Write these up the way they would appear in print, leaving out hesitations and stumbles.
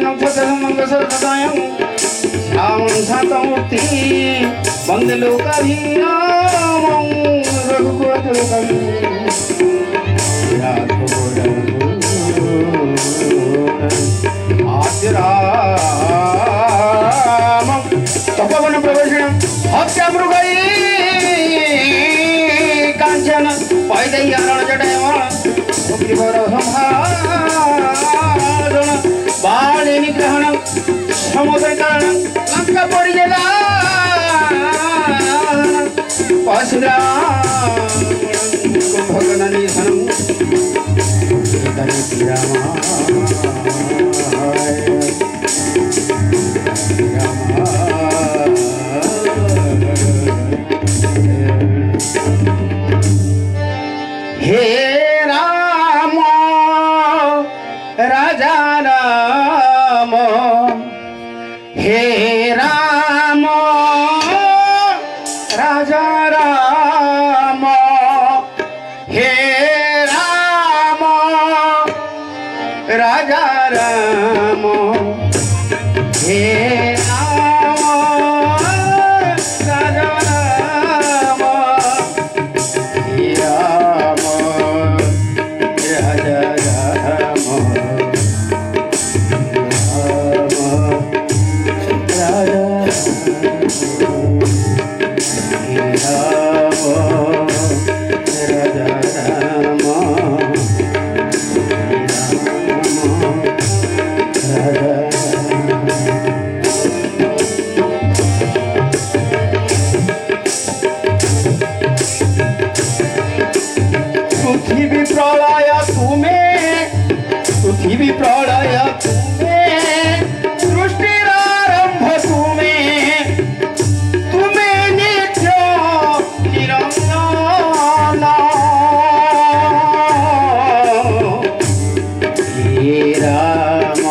नक्षत्र मंग सर्वदायं श्यामं शान्तमूर्ति वन्दे लोकाभिरामं रघुकुलतिलकं आद्य रामं तपोवन प्रवेशनं हत्यामृगै काञ्चन पैदय्यारण जटयमाण भक्तिभर संहारण बाणे निग्रहणं समुद्रतरणं लंका परिजदानं परशुरामं कुम्भकर्णनिधनं हे राम राजा राम हे राम राजा राम हे राम राजा राम हे राम राजा राम हे राम राजा राम पृथ्वी प्रलय तुम्हें सृष्टिर आरंभ तुम्हें नित्य निरंजन हे राम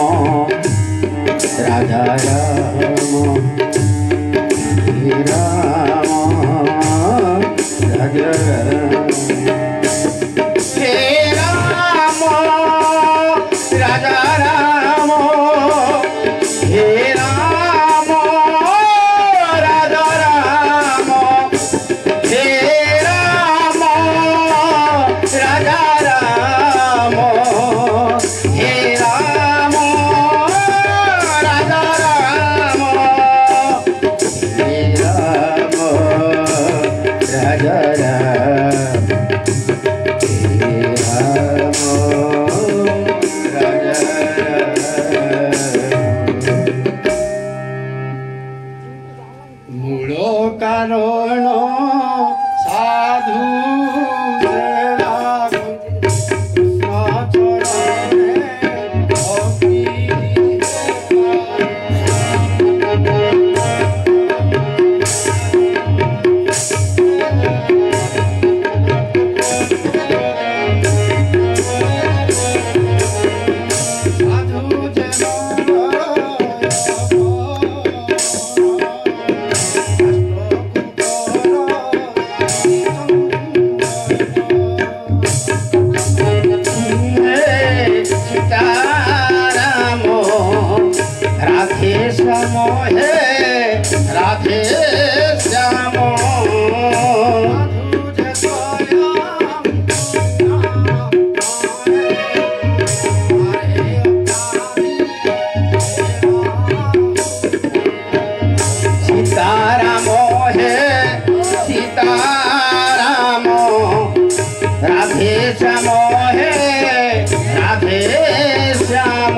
राजा राम हे राम राजा राम हे राम राजा राम हे राम राजा राम हे राम राजा राम हे राम राजा राम हे राम राजा राम मूल कारण साधु राधे श्याम सीताराम है सीताराम राधे श्याम है राधे श्याम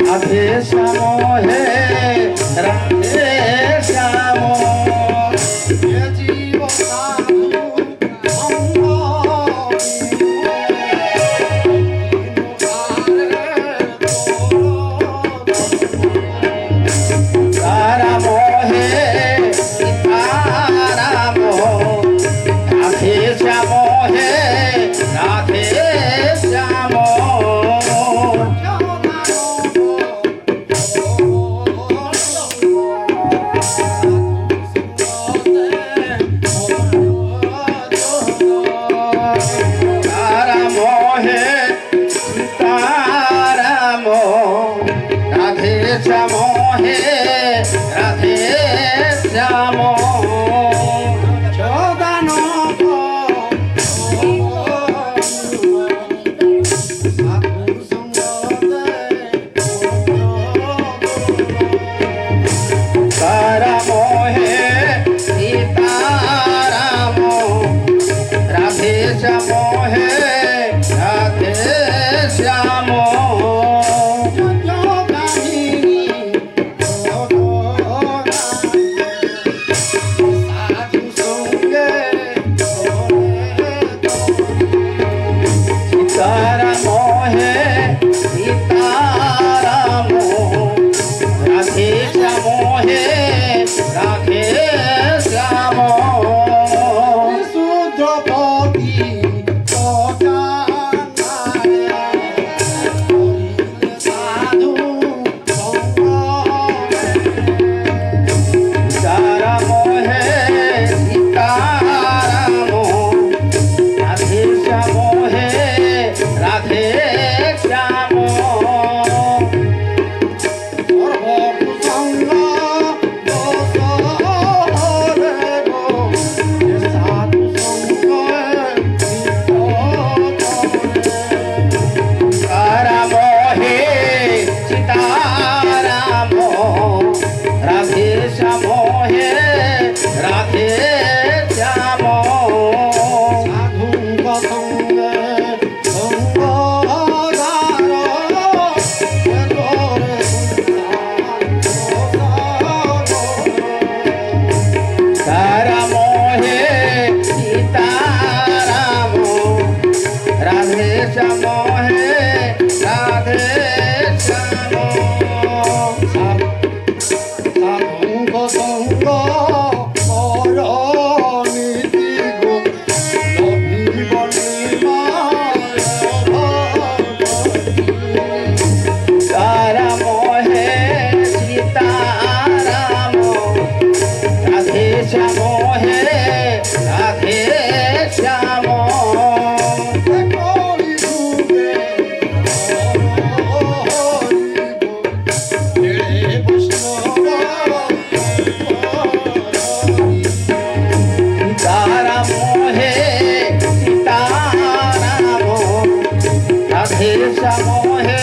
राधे श्याम है राधे श्याम। સીતારામો રાધે શ્યામો હે રાધે શ્યામો શુદ્ધ ભક્તિ સાધુ સીતારામો હે સીતારામો રાધે શ્યામો હે રાધે શ્યામો સીતારામો હે સીતારામો રાધે શ્યામો હે રાધે શ્યામો સીતારામો હે સીતારામો રાધે શ્યામો હે રાધે શ્યામો સીતારામો હે સીતારામો રાધે શ્યામો હે રાધે શ્યામો સીતારામો હે સીતારામો રાધે શ્યામો હે